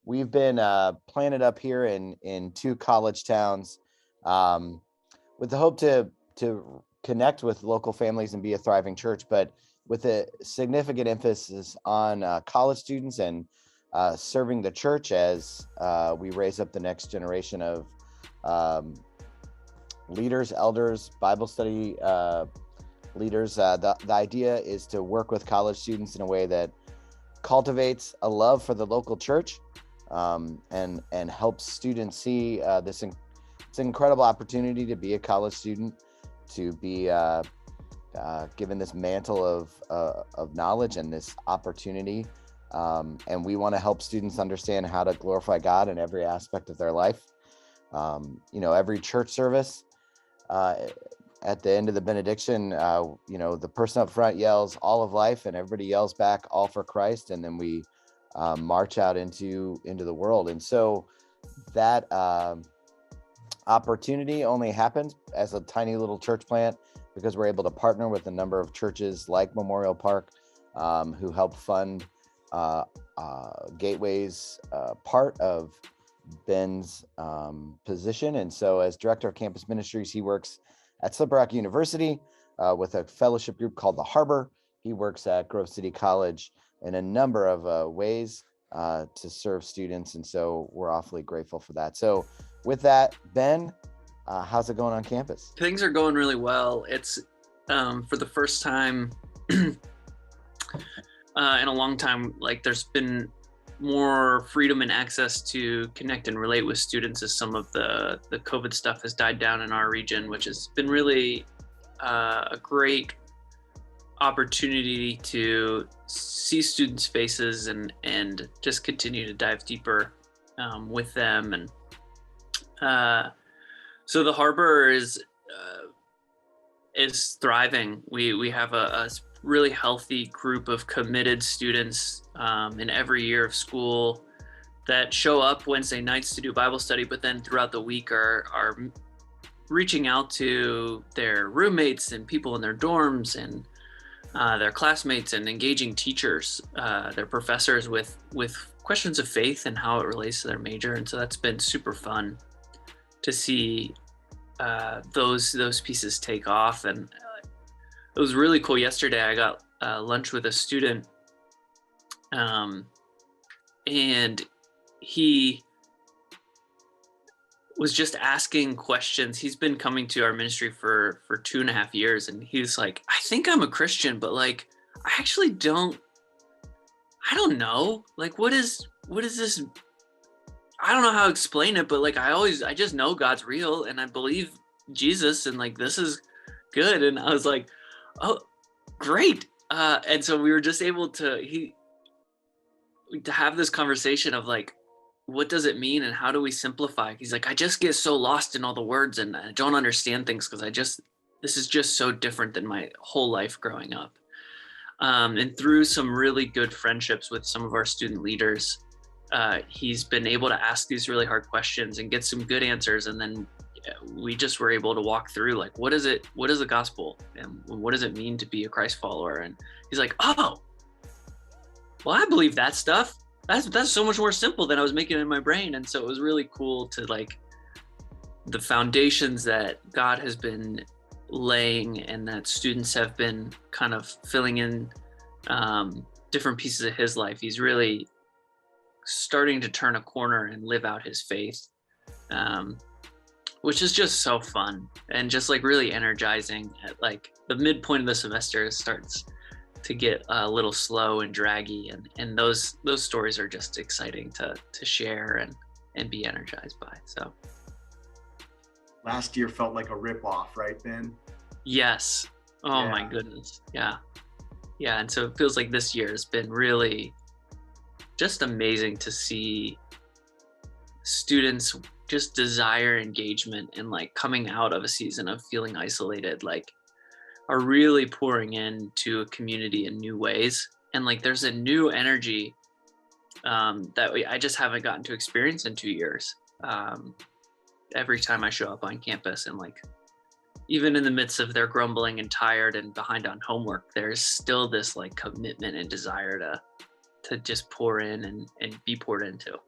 we've been planted up here in two college towns, um, with the hope to connect with local families and be a thriving church, but with a significant emphasis on college students and serving the church as we raise up the next generation of um, leaders, elders, Bible study leaders. The idea is to work with college students in a way that cultivates a love for the local church, and helps students see it's an incredible opportunity to be a college student, to be given this mantle of knowledge and this opportunity. And we want to help students understand how to glorify God in every aspect of their life. Every church service, at the end of the benediction, the person up front yells all of life, and everybody yells back all for Christ. And then we march out into the world. And so that opportunity only happens as a tiny little church plant because we're able to partner with a number of churches like Memorial Park, who help fund Gateway's part of Ben's position. And so as director of campus ministries, he works at Slippery Rock University with a fellowship group called The Harbor. He works at Grove City College in a number of ways to serve students. And so we're awfully grateful for that. So with that, Ben, how's it going on campus? Things are going really well. It's for the first time in a long time, like there's been more freedom and access to connect and relate with students as some of the COVID stuff has died down in our region, which has been really a great opportunity to see students' faces and just continue to dive deeper with them. And so the Harbor is thriving. We have a really healthy group of committed students in every year of school that show up Wednesday nights to do Bible study, but then throughout the week are reaching out to their roommates and people in their dorms and their classmates, and engaging teachers, their professors with questions of faith and how it relates to their major. And so that's been super fun to see those pieces take off. And it was really cool. Yesterday, I got lunch with a student, and he was just asking questions. He's been coming to our ministry for 2.5 years, and he's like, I think I'm a Christian, but like, I actually I don't know. Like, what is this? I don't know how to explain it, but like, I just know God's real and I believe Jesus, and like, this is good. And I was like, oh, great. And so we were just able to have this conversation of like, what does it mean and how do we simplify? He's like, I just get so lost in all the words and I don't understand things because this is just so different than my whole life growing up. And through some really good friendships with some of our student leaders, he's been able to ask these really hard questions and get some good answers. And then we just were able to walk through like, what is the gospel and what does it mean to be a Christ follower? And he's like, oh, well, I believe that stuff. That's so much more simple than I was making it in my brain. And so it was really cool to like the foundations that God has been laying and that students have been kind of filling in different pieces of his life. He's really starting to turn a corner and live out his faith, which is just so fun and just like really energizing. At like the midpoint of the semester, it starts to get a little slow and draggy, and those stories are just exciting to share and be energized by. So last year felt like a ripoff, right, Ben? Yes. Oh yeah. My goodness. Yeah. And so it feels like this year has been really just amazing to see students just desire engagement and like coming out of a season of feeling isolated, like are really pouring into a community in new ways. And like, there's a new energy that I just haven't gotten to experience in 2 years. Every time I show up on campus, and like, even in the midst of their grumbling and tired and behind on homework, there's still this like commitment and desire to just pour in and be poured into.